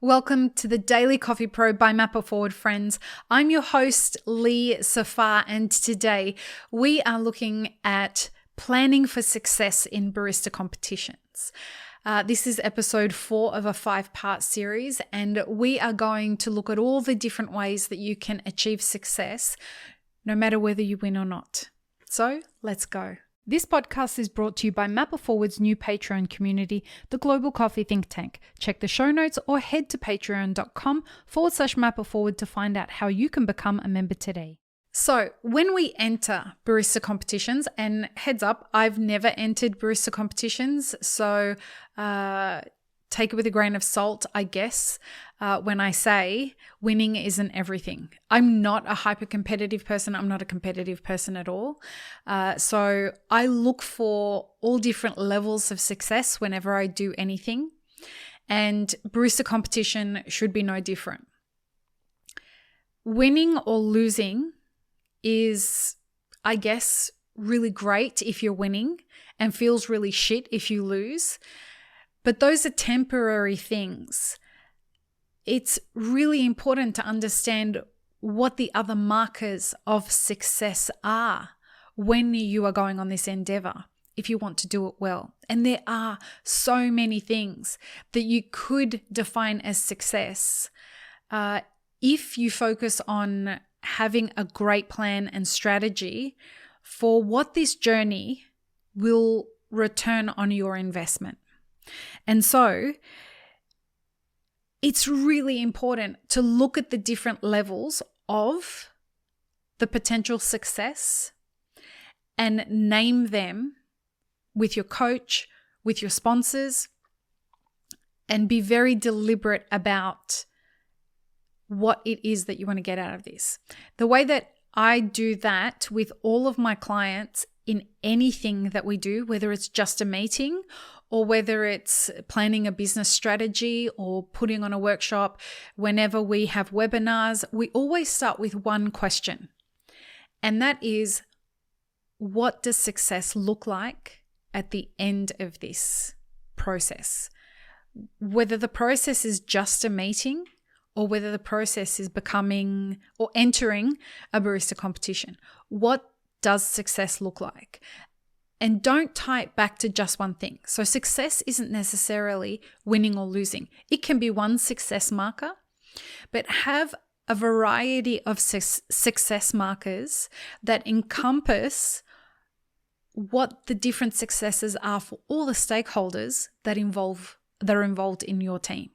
Welcome to the Daily Coffee Pro by Mapper Forward, friends. I'm your host, Lee Safar, and today we are looking at planning for success in barista competitions. This is episode 4 of a 5-part series, and we are going to look at all the different ways that you can achieve success, no matter whether you win or not. So let's go. This podcast is brought to you by Mapper Forward's new Patreon community, the Global Coffee Think Tank. Check the show notes or head to patreon.com/mapperforward to find out how you can become a member today. So when we enter barista competitions, and heads up, I've never entered barista competitions, so take it with a grain of salt, I guess, when I say winning isn't everything. I'm not a hyper-competitive person. I'm not a competitive person at all. So I look for all different levels of success whenever I do anything, and barista competition should be no different. Winning or losing is, I guess, really great if you're winning and feels really shit if you lose. But those are temporary things. It's really important to understand what the other markers of success are when you are going on this endeavor, if you want to do it well. And there are so many things that you could define as success if you focus on having a great plan and strategy for what this journey will return on your investment. And so it's really important to look at the different levels of the potential success and name them with your coach, with your sponsors, and be very deliberate about what it is that you want to get out of this. The way that I do that with all of my clients in anything that we do, whether it's just a meeting or whether it's planning a business strategy or putting on a workshop, whenever we have webinars, we always start with one question. And that is, what does success look like at the end of this process? Whether the process is just a meeting or whether the process is becoming or entering a barista competition, what does success look like? And don't tie it back to just one thing. So success isn't necessarily winning or losing. It can be one success marker, but have a variety of success markers that encompass what the different successes are for all the stakeholders that are involved in your team.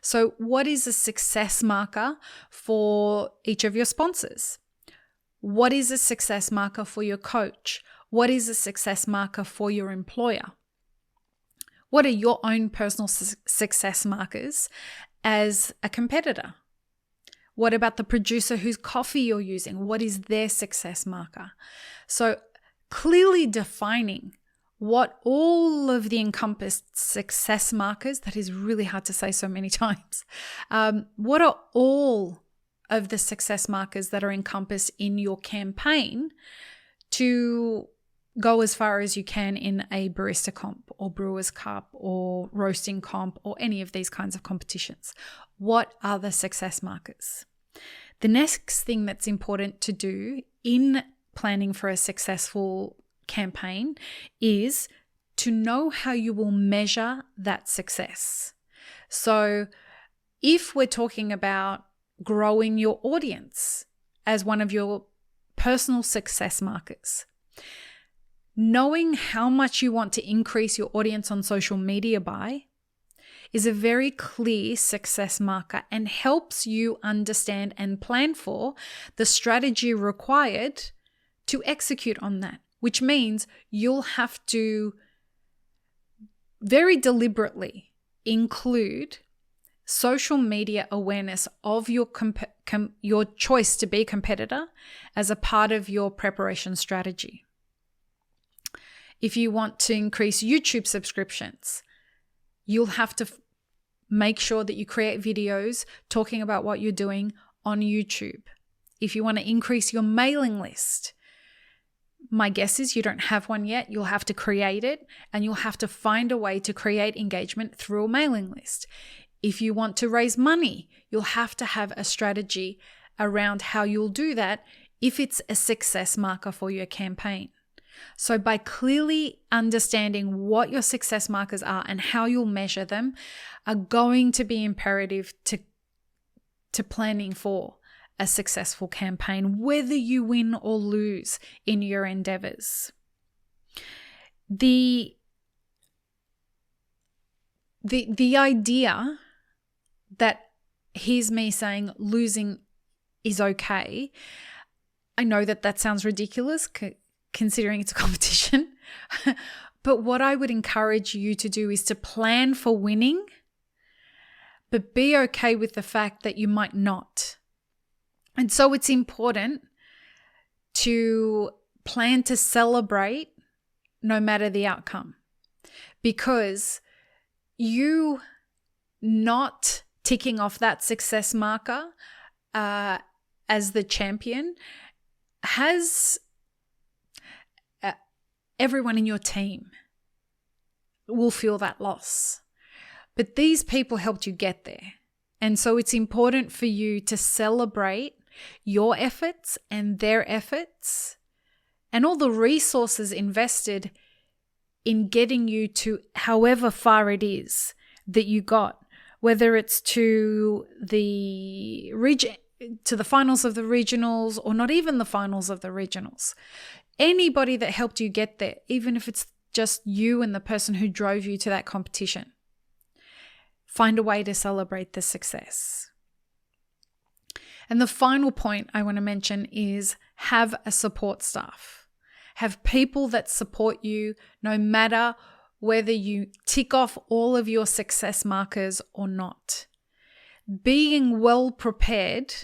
So what is a success marker for each of your sponsors? What is a success marker for your coach? What is a success marker for your employer? What are your own personal success markers as a competitor? What about the producer whose coffee you're using? What is their success marker? So clearly defining what all of the encompassed success markers, that is really hard to say so many times, what are all of the success markers that are encompassed in your campaign to go as far as you can in a barista comp or brewer's cup or roasting comp or any of these kinds of competitions? What are the success markers? The next thing that's important to do in planning for a successful campaign is to know how you will measure that success. So if we're talking about growing your audience as one of your personal success markers, knowing how much you want to increase your audience on social media by is a very clear success marker and helps you understand and plan for the strategy required to execute on that, which means you'll have to very deliberately include social media awareness of your choice to be a competitor as a part of your preparation strategy. If you want to increase YouTube subscriptions, you'll have to make sure that you create videos talking about what you're doing on YouTube. If you want to increase your mailing list, my guess is you don't have one yet. You'll have to create it, and you'll have to find a way to create engagement through a mailing list. If you want to raise money, you'll have to have a strategy around how you'll do that if it's a success marker for your campaign. So by clearly understanding what your success markers are and how you'll measure them are going to be imperative to planning for a successful campaign, whether you win or lose in your endeavors. The idea that here's me saying losing is okay, I know that sounds ridiculous considering it's a competition, but what I would encourage you to do is to plan for winning, but be okay with the fact that you might not. And so it's important to plan to celebrate no matter the outcome, because you not ticking off that success marker as the champion has everyone in your team will feel that loss. But these people helped you get there. And so it's important for you to celebrate your efforts and their efforts and all the resources invested in getting you to however far it is that you got, whether it's to the finals of the regionals or not even the finals of the regionals. Anybody that helped you get there, even if it's just you and the person who drove you to that competition, find a way to celebrate the success. And the final point I want to mention is have a support staff. Have people that support you no matter whether you tick off all of your success markers or not. Being well prepared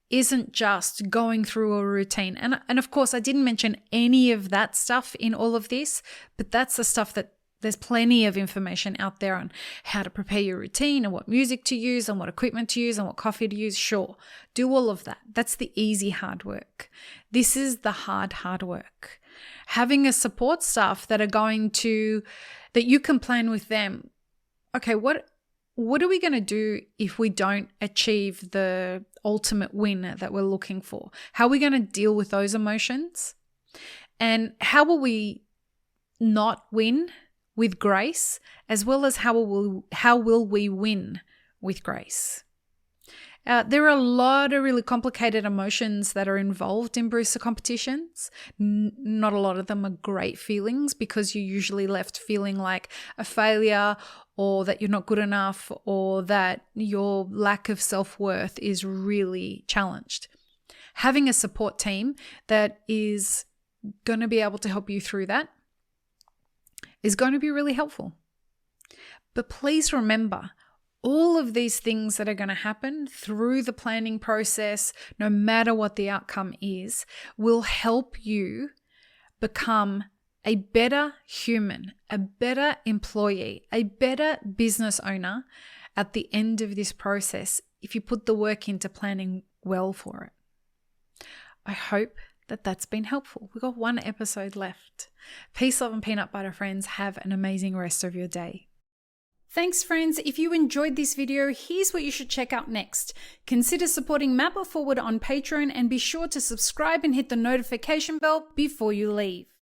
isn't just going through a routine. And of course, I didn't mention any of that stuff in all of this, but that's the stuff that there's plenty of information out there on how to prepare your routine and what music to use and what equipment to use and what coffee to use. Sure, do all of that. That's the easy, hard work. This is the hard work. Having a support staff that you can plan with them. Okay, what are we going to do if we don't achieve the ultimate win that we're looking for? How are we going to deal with those emotions? And how will we not win with grace, as well as how will we win with grace? There are a lot of really complicated emotions that are involved in barista competitions. Not a lot of them are great feelings, because you're usually left feeling like a failure, or that you're not good enough, or that your lack of self-worth is really challenged. Having a support team that is going to be able to help you through that is going to be really helpful. But please remember, all of these things that are going to happen through the planning process, no matter what the outcome is, will help you become a better human, a better employee, a better business owner at the end of this process if you put the work into planning well for it. I hope that that's been helpful. We've got one episode left. Peace, love, and peanut butter, friends. Have an amazing rest of your day. Thanks, friends. If you enjoyed this video, here's what you should check out next. Consider supporting Map It Forward on Patreon, and be sure to subscribe and hit the notification bell before you leave.